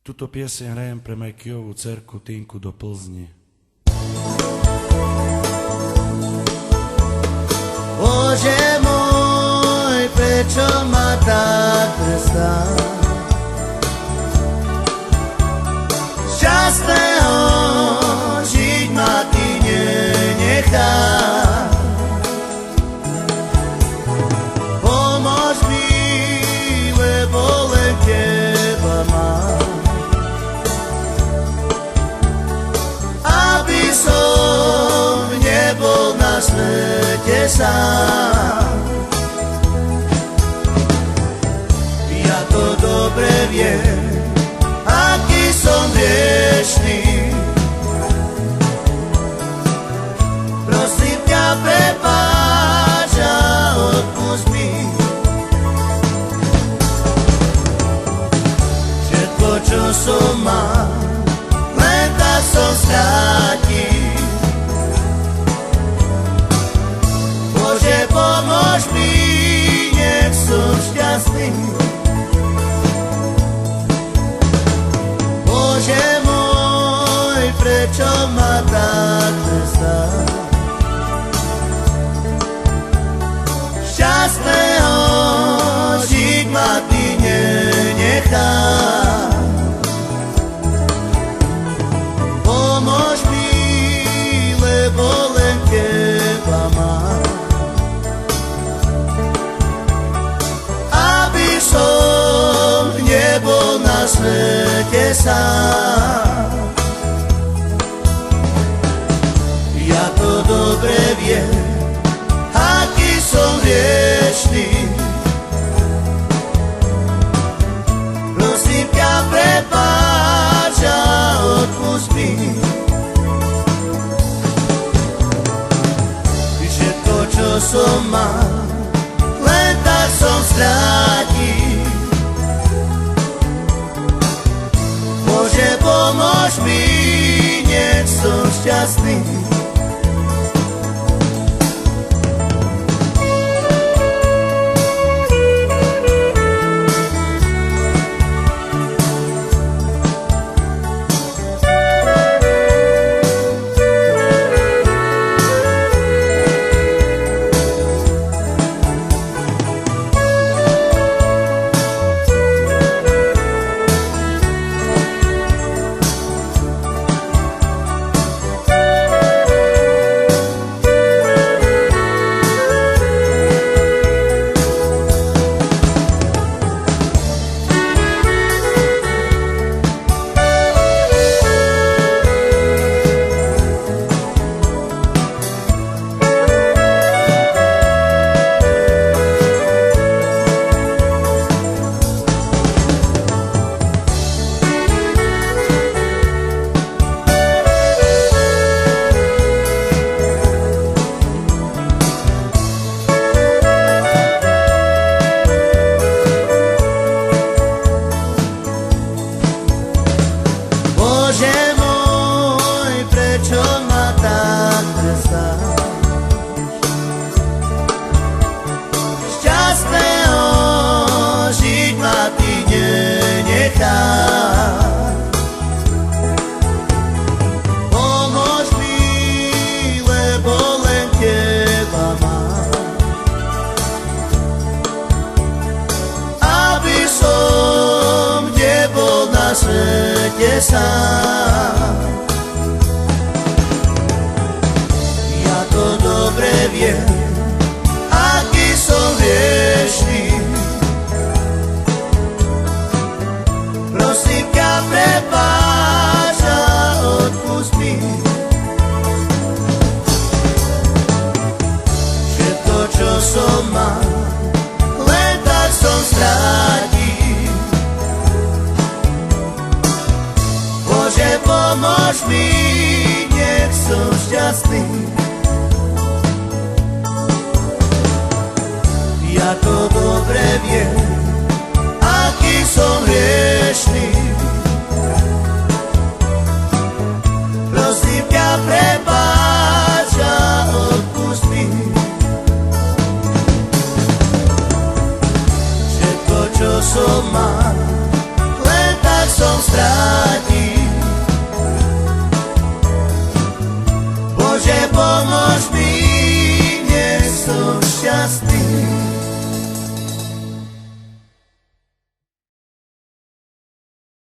Tuto pieseň hrajem pre Majkyovú dcerku Tinku do Plzni. Bože môj, prečo ma tak trestáš? Šťastného žiť ma ty nenecháš. Pomôž mi, lebo len teba mám, aby som nebol na svete sám. Ja to dobre viem, aký som hriešný. Prosím ťa, prepáč a odpusť mi všetko, čo som mal, len tak som strátil. Bože, pomôž mi, nech som šťastný. Bože môj, prečo ma tak trestáš? Šťastného žiť ma ty nenecháš. Pomôž mi, lebo len teba mám, aby som nebol na svete sám. Ja to dobre viem, aký som hriešný. Prosím ťa, prepáč a odpusť mi všetko, čo som mal, len tak som strátil. Bože, pomôž mi, nech som šťastný. Bože môj, prečo ma tak trestáš? Šťastného žiť ma ty nenecháš. Pomôž mi, lebo len teba mám, aby som nebol na svete sám. Ja to dobre viem, aký som hriešný. Prosím ťa, prepáč a odpusť mi všetko, čo som mal, len tak som strátil. Bože, pomôž mi, nech som šťastný. Ja to dobre viem, aký som hriešný. Prosím ťa, prepáč a odpusť mi všetko, čo som mal, len tak som strátil. Bože, pomôž